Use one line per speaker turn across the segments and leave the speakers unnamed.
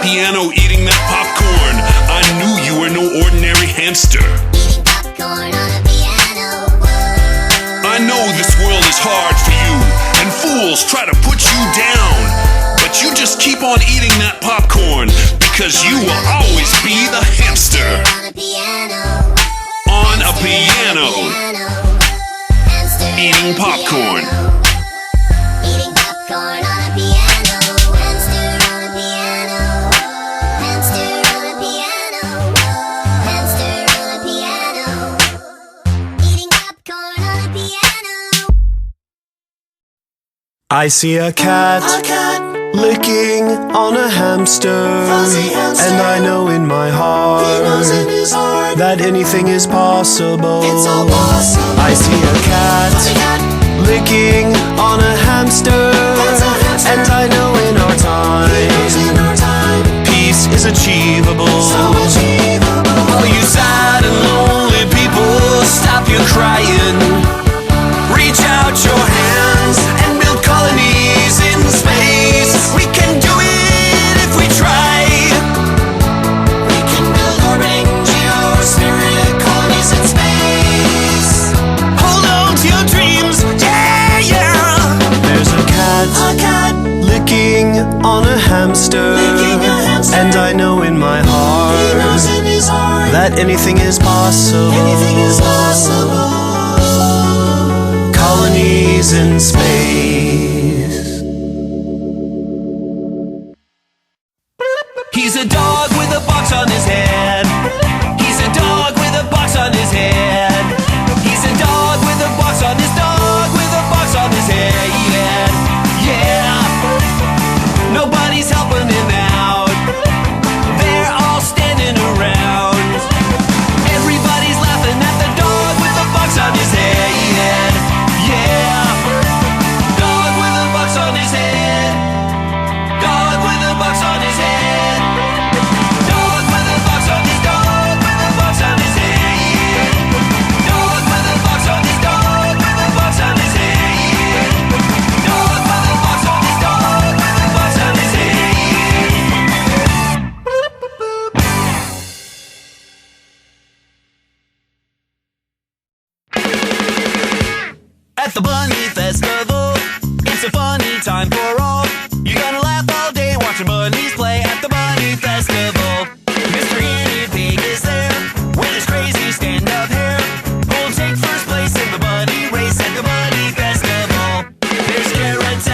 piano eating that popcorn. I knew you were no ordinary hamster.
Eating popcorn on a piano. Whoa.
I know this world is hard for you, and fools try to put you down. But you just keep on eating that popcorn, because you will always be the hamster.
On a piano.
On a piano. Eating popcorn.
Eating popcorn on a piano. Hamster on a piano. Hamster on a piano. Hamster on a piano. Eating popcorn on a piano.
I see a cat, licking on a hamster, and I know in my heart that anything is possible. I see a cat licking on a hamster, and I know in our time peace is achievable. All you sad and lonely people, stop your crying. Reach out your hands and build colonies in space. We can do it if we try. We can build orbiting geospheric colonies in space. Hold on to your dreams, yeah, yeah. There's a cat licking on a hamster, and I know in my heart that anything is possible. Colonies in space. He's a dog with a box on his head. He's a dog with a box on his head. He's a dog with a box on his dog with a box on his head. Yeah. Nobody's helping him out. They're all standing around. Everybody's laughing at the dog with the box on his head. Yeah.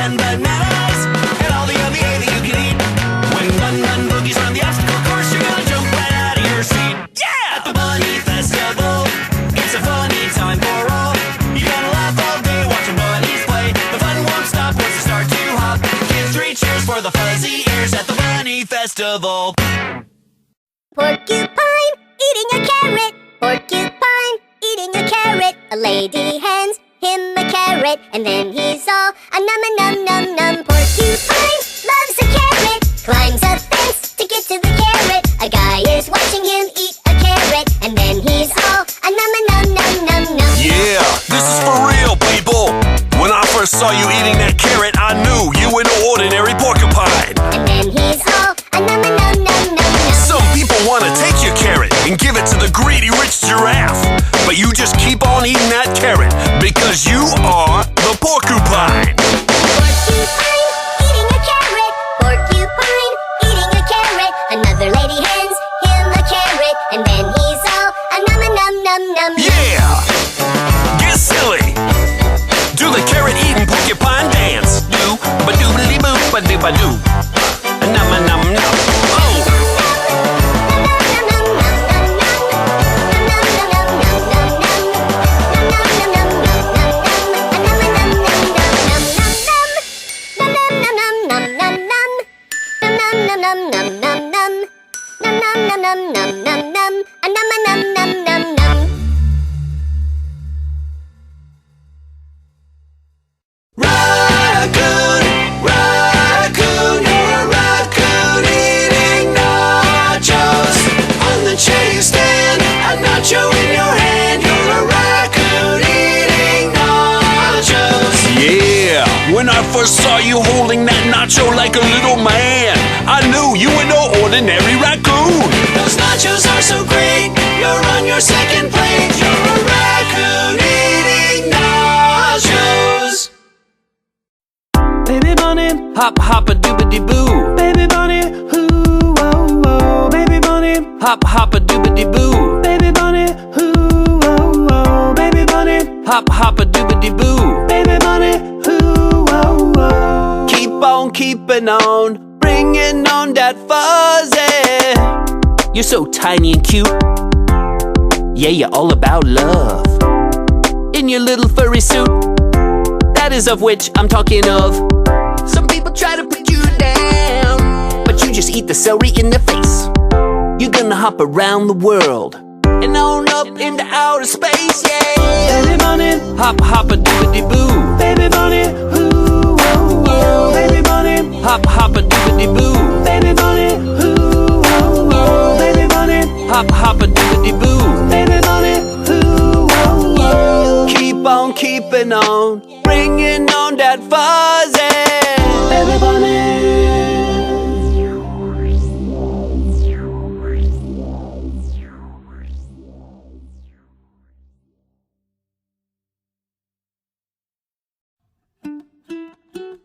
and bananas, and all the yummy hay that you can eat. When Bun Bun Boogie's on the obstacle course, you're gonna jump right out of your seat. Yeah! At the Bunny Festival, it's a funny time for all. You're gonna laugh all day watching bunnies play. The fun won't stop once you start to hop. Give 3 cheers for the fuzzy ears at the Bunny Festival.
Porcupine eating a carrot. Porcupine eating a carrot. A lady hands him a carrot, and then he's all a num a num num num. Porcupine loves a carrot. Climbs a fence to get to the carrot. A guy is watching him eat a carrot, and then he's all a num a num num num num.
Yeah, this is for real, people. When I first saw you eating that carrot, I knew you were no ordinary porcupine.
And then he's all a num a num num num num.
Some people want to take your carrot and give it to the greedy rich giraffe. But you just keep on eating that carrot because you are the porcupine.
Porcupine eating a carrot. Porcupine eating a carrot. Another lady hands him a carrot, and then he's all a num a num num num.
Yeah! Get silly! Do the carrot eating porcupine dance. Do ba doobly boo ba doo ba doo. Num a num num. Oh!
Raccoon, raccoon, you're a raccoon eating nachos. On the chair you stand, a nacho in your hand. You're a raccoon eating nachos.
Yeah! When I first saw you holding that nacho like a little man, I knew you were no ordinary raccoon.
Those nachos are so great, you're on your second plate. You're a raccoon eating nachos.
Baby bunny,
Hop, hop, a doobity boo.
baby bunny, ooh, oh, oh, baby bunny,
Hop, hop, a doobity boo.
baby bunny, ooh, oh, oh, baby bunny,
Hop, hop, a doobity boo.
baby bunny, ooh, oh, oh.
Keep on keeping on, bringing on that fuzzy. You're so tiny and cute. Yeah, you're all about love. In your little furry suit, that is of which I'm talking of. Some people try to put you down, but you just eat the celery in their face. You're gonna hop around the world and on up into outer space, yeah.
Baby bunny,
Hop, hop, a doobity boo.
baby bunny, ooh, oh, oh, baby bunny,
Hop, hop, a doobity boo.
baby bunny, ooh, oh, oh, baby bunny,
Hop, hop, a doobity boo.
baby bunny, ooh, oh, oh.
Keep on keeping on, bringing on that fuzzy.
Baby bunny.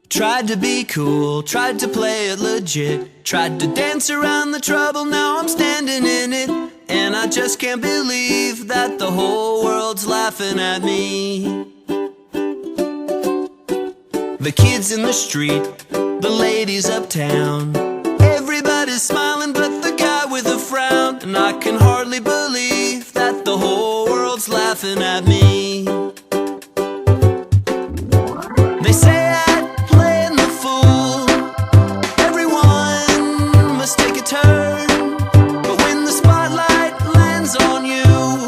Tried to be cool, tried to play it legit, tried to dance around the trouble, now I'm standing in it. And I just can't believe that the whole world's laughing at me. The kids in the street, the ladies uptown, everybody's smiling but the guy with a frown. And I can hardly believe that the whole world's laughing at me. They say I'm playing the fool, everyone must take a turn. But when the spotlight lands on you,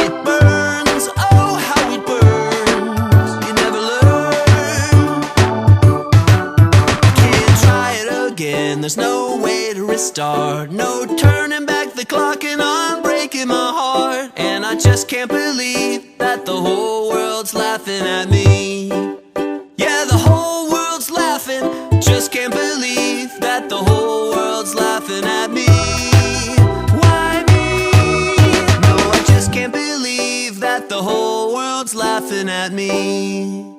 it burns, oh how it burns. You never learn. Can't try it again, there's no way to restart. No turning back the clock and I'm breaking my heart. And I just can't believe that the whole world's laughing at me. Yeah, the whole world's laughing. Just can't believe that the whole world's laughing at me. Why me? No, I just can't believe that the whole world's laughing at me.